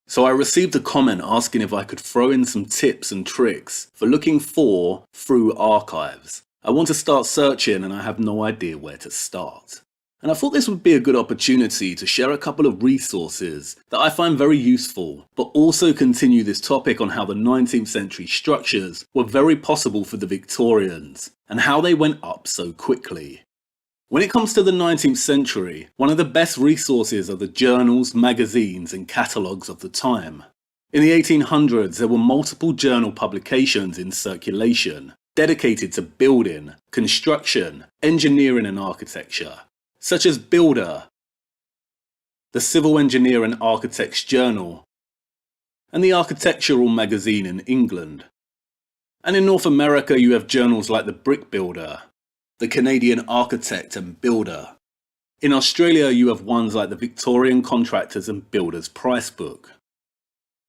So I received a comment asking if I could throw in some tips and tricks for looking for through archives. I want to start searching and I have no idea where to start. And I thought this would be a good opportunity to share a couple of resources that I find very useful, but also continue this topic on how the 19th century structures were very possible for the Victorians and how they went up so quickly. When it comes to the 19th century, one of the best resources are the journals, magazines and catalogues of the time. In the 1800s, there were multiple journal publications in circulation, dedicated to building, construction, engineering and architecture, such as Builder, the Civil Engineer and Architect's Journal, and the Architectural Magazine in England. And in North America, you have journals like the Brick Builder, the Canadian Architect and Builder. In Australia, you have ones like the Victorian Contractors and Builders Price Book.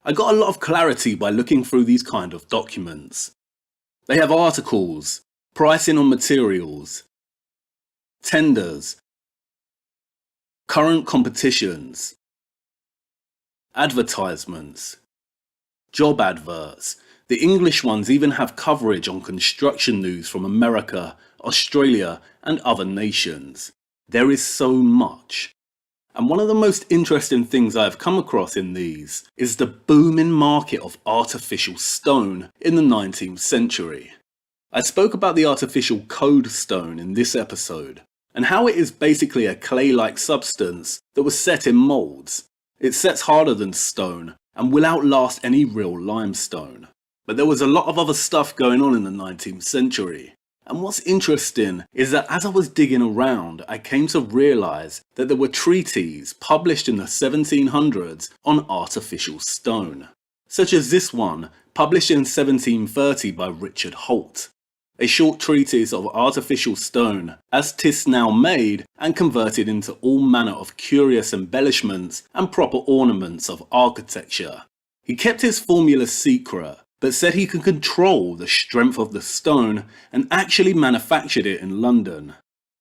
I got a lot of clarity by looking through these kind of documents. They have articles, pricing on materials, tenders, current competitions, advertisements, job adverts. The English ones even have coverage on construction news from America, Australia and other nations. There is so much. And one of the most interesting things I have come across in these is the booming market of artificial stone in the 19th century. I spoke about the artificial code stone in this episode, and how it is basically a clay-like substance that was set in moulds. It sets harder than stone and will outlast any real limestone. But there was a lot of other stuff going on in the 19th century. And what's interesting is that as I was digging around, I came to realise that there were treatises published in the 1700s on artificial stone, such as this one published in 1730 by Richard Holt, a short treatise of artificial stone as 'tis now made and converted into all manner of curious embellishments and proper ornaments of architecture. He kept his formula secret, but said he could control the strength of the stone and actually manufactured it in London.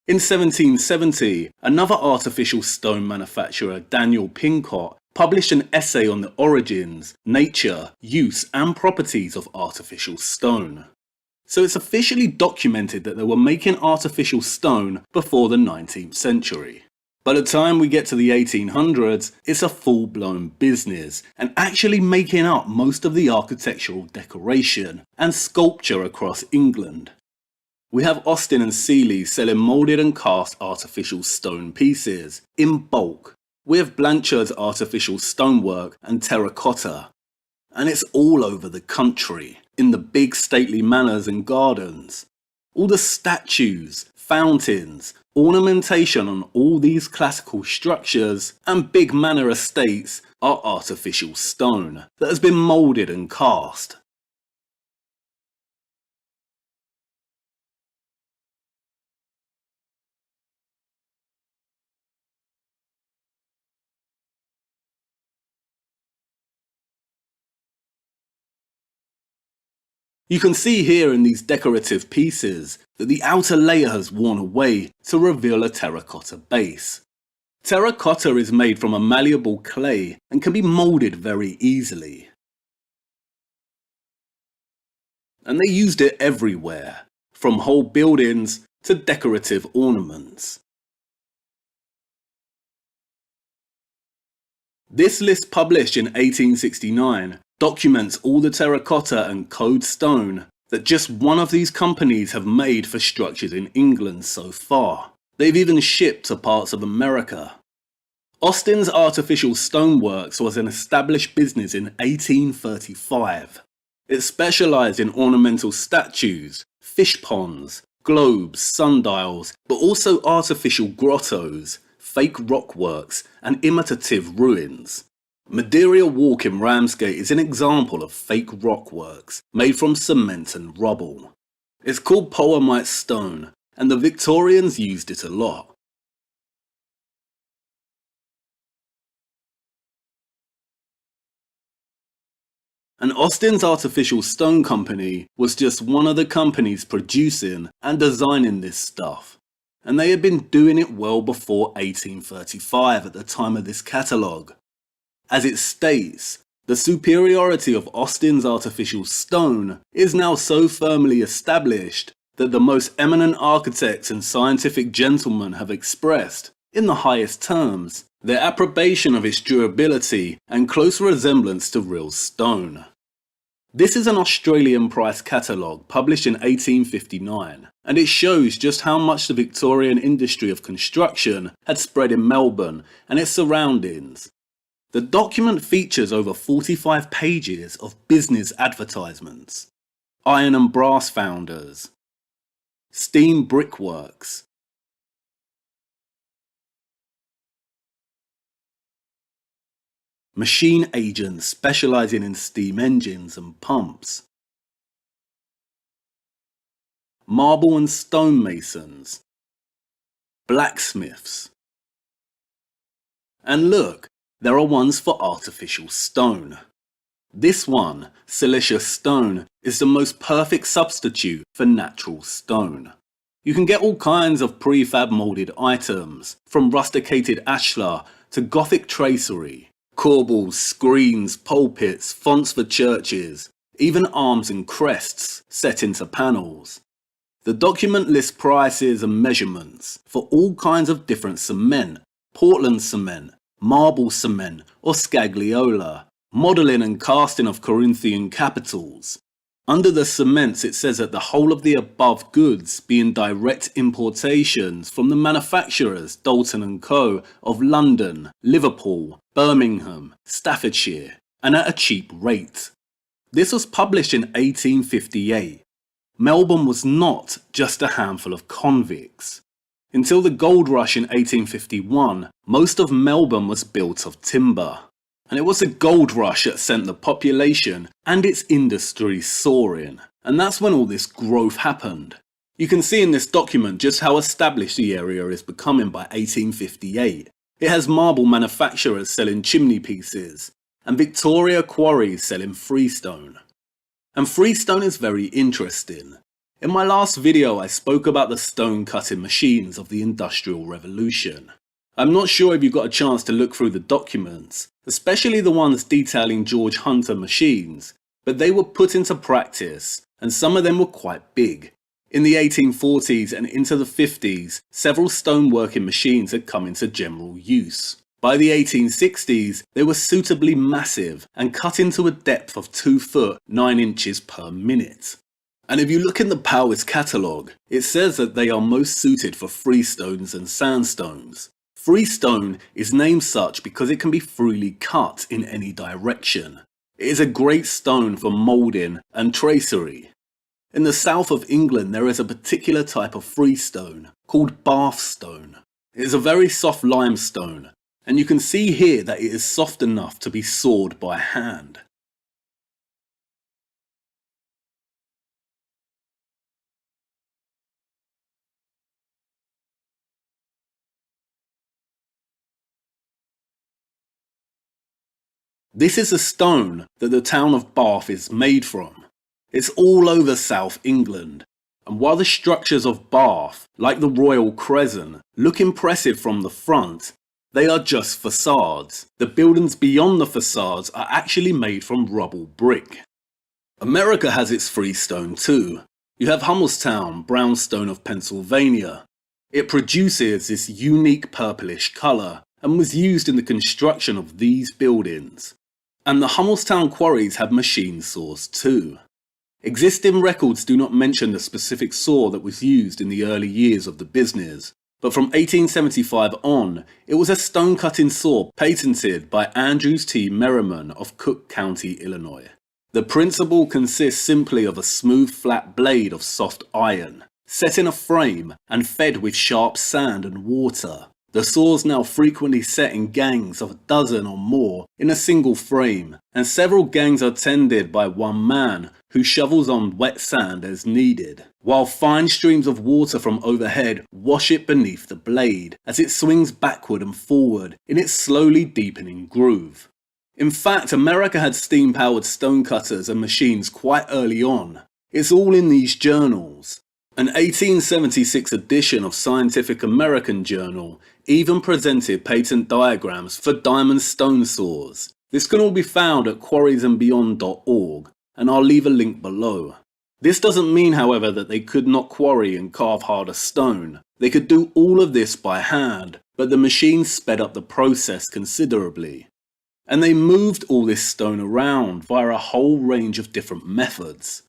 In 1770, another artificial stone manufacturer, Daniel Pincott, published an essay on the origins, nature, use and properties of artificial stone. So it's officially documented that they were making artificial stone before the 19th century. By the time we get to the 1800s, it's a full-blown business and actually making up most of the architectural decoration and sculpture across England. We have Austin and Seeley selling moulded and cast artificial stone pieces in bulk. We have Blanchard's artificial stonework and terracotta. And it's all over the country, in the big stately manors and gardens. All the statues, fountains, ornamentation on all these classical structures and big manor estates are artificial stone that has been moulded and cast. You can see here in these decorative pieces that the outer layer has worn away to reveal a terracotta base. Terracotta is made from a malleable clay and can be moulded very easily. And they used it everywhere, from whole buildings to decorative ornaments. This list, published in 1869, documents all the terracotta and code stone that just one of these companies have made for structures in England so far. They've even shipped to parts of America. Austin's Artificial Stoneworks was an established business in 1835. It specialised in ornamental statues, fish ponds, globes, sundials, but also artificial grottos, fake rockworks and imitative ruins. Madeira Walk in Ramsgate is an example of fake rockworks made from cement and rubble. It's called poemite stone, and the Victorians used it a lot. And Austin's Artificial Stone Company was just one of the companies producing and designing this stuff. And they had been doing it well before 1835 at the time of this catalogue. As it states, The superiority of Austin's artificial stone is now so firmly established that the most eminent architects and scientific gentlemen have expressed, in the highest terms, their approbation of its durability and close resemblance to real stone. This is an Australian price catalogue published in 1859, and it shows just how much the Victorian industry of construction had spread in Melbourne and its surroundings. The document features over 45 pages of business advertisements, iron and brass founders, steam brickworks, machine agents specializing in steam engines and pumps, marble and stone masons, blacksmiths. And look, there are ones for artificial stone. This one, silicious stone, is the most perfect substitute for natural stone. You can get all kinds of prefab moulded items, from rusticated ashlar to Gothic tracery, corbels, screens, pulpits, fonts for churches, even arms and crests set into panels. The document lists prices and measurements for all kinds of different cement, Portland cement, marble cement or scagliola, modelling and casting of Corinthian capitals. Under the cements it says that the whole of the above goods being direct importations from the manufacturers Dalton & Co. of London, Liverpool, Birmingham, Staffordshire, and at a cheap rate. This was published in 1858. Melbourne was not just a handful of convicts. Until the gold rush in 1851, most of Melbourne was built of timber. And it was the gold rush that sent the population and its industry soaring. And that's when all this growth happened. You can see in this document just how established the area is becoming by 1858. It has marble manufacturers selling chimney pieces, and Victoria quarries selling freestone. And freestone is very interesting. In my last video I spoke about the stone cutting machines of the Industrial Revolution. I'm not sure if you got a chance to look through the documents, especially the ones detailing George Hunter machines, but they were put into practice, and some of them were quite big. In the 1840s and into the 50s, several stoneworking machines had come into general use. By the 1860s, they were suitably massive and cut into a depth of 2 foot 9 inches per minute. And if you look in the Powers catalogue, it says that they are most suited for freestones and sandstones. Freestone is named such because it can be freely cut in any direction. It is a great stone for moulding and tracery. In the south of England there is a particular type of freestone called Bath stone. It is a very soft limestone, and you can see here that it is soft enough to be sawed by hand. This is a stone that the town of Bath is made from. It's all over South England, and while the structures of Bath, like the Royal Crescent, look impressive from the front, they are just facades. The buildings beyond the facades are actually made from rubble brick. America has its freestone too. You have Hummelstown Brownstone of Pennsylvania. It produces this unique purplish colour and was used in the construction of these buildings. And the Hummelstown quarries have machine saws too. Existing records do not mention the specific saw that was used in the early years of the business, but from 1875 on, it was a stone cutting saw patented by Andrews T. Merriman of Cook County, Illinois. The principle consists simply of a smooth flat blade of soft iron, set in a frame and fed with sharp sand and water. The saws now frequently set in gangs of a dozen or more in a single frame, and several gangs are tended by one man who shovels on wet sand as needed, while fine streams of water from overhead wash it beneath the blade as it swings backward and forward in its slowly deepening groove. In fact, America had steam-powered stone cutters and machines quite early on. It's all in these journals. An 1876 edition of Scientific American Journal even presented patent diagrams for diamond stone saws. This can all be found at quarriesandbeyond.org, and I'll leave a link below. This doesn't mean, however, that they could not quarry and carve harder stone. They could do all of this by hand, but the machines sped up the process considerably. And they moved all this stone around via a whole range of different methods.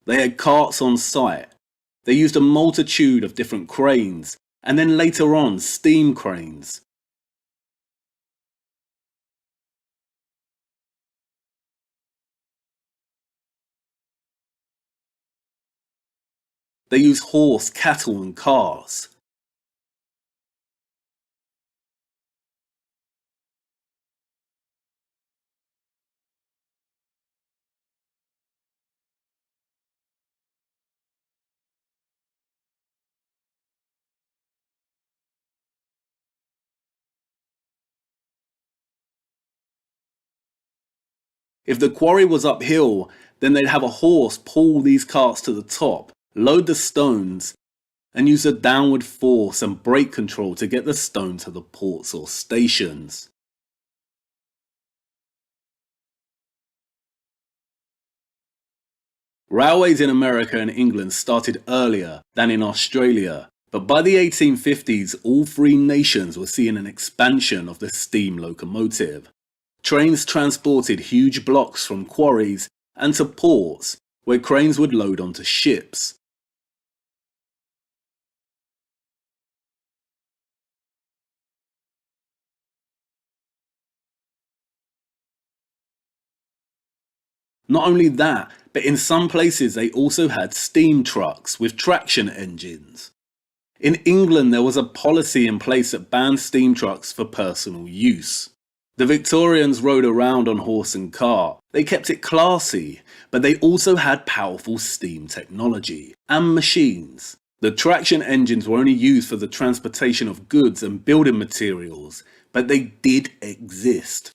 They had carts on site. They used a multitude of different cranes, and then later on steam cranes. They used horse, cattle and cars. If the quarry was uphill, then they'd have a horse pull these carts to the top, load the stones, and use a downward force and brake control to get the stone to the ports or stations. Railways in America and England started earlier than in Australia, but by the 1850s all three nations were seeing an expansion of the steam locomotive. Trains transported huge blocks from quarries and to ports, where cranes would load onto ships. Not only that, but in some places they also had steam trucks with traction engines. In England there was a policy in place that banned steam trucks for personal use. The Victorians rode around on horse and cart. They kept it classy, but they also had powerful steam technology and machines. The traction engines were only used for the transportation of goods and building materials, but they did exist.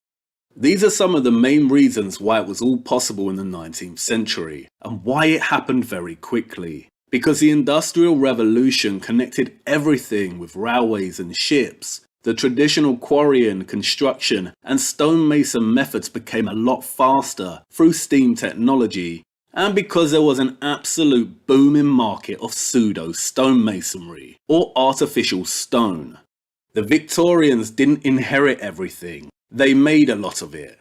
These are some of the main reasons why it was all possible in the 19th century, and why it happened very quickly. Because the Industrial Revolution connected everything with railways and ships. The traditional quarrying, construction, and stonemason methods became a lot faster through steam technology, and because there was an absolute booming market of pseudo stonemasonry, or artificial stone. The Victorians didn't inherit everything, they made a lot of it.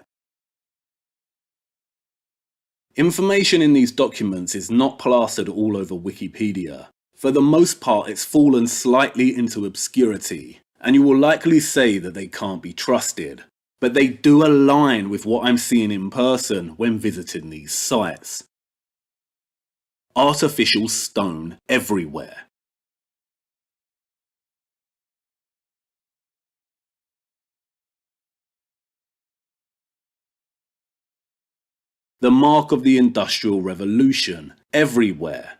Information in these documents is not plastered all over Wikipedia. For the most part, it's fallen slightly into obscurity, and you will likely say that they can't be trusted. But they do align with what I'm seeing in person when visiting these sites. Artificial stone everywhere. The mark of the Industrial Revolution, everywhere.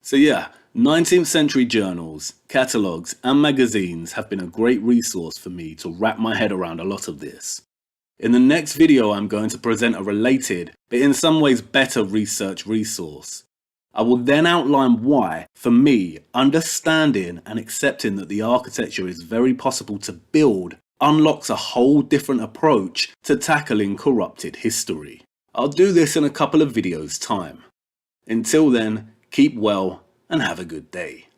So yeah, 19th century journals, catalogues and magazines have been a great resource for me to wrap my head around a lot of this. In the next video I'm going to present a related, but in some ways better research resource. I will then outline why, for me, understanding and accepting that the architecture is very possible to build unlocks a whole different approach to tackling corrupted history. I'll do this in a couple of videos' time. Until then, keep well and have a good day.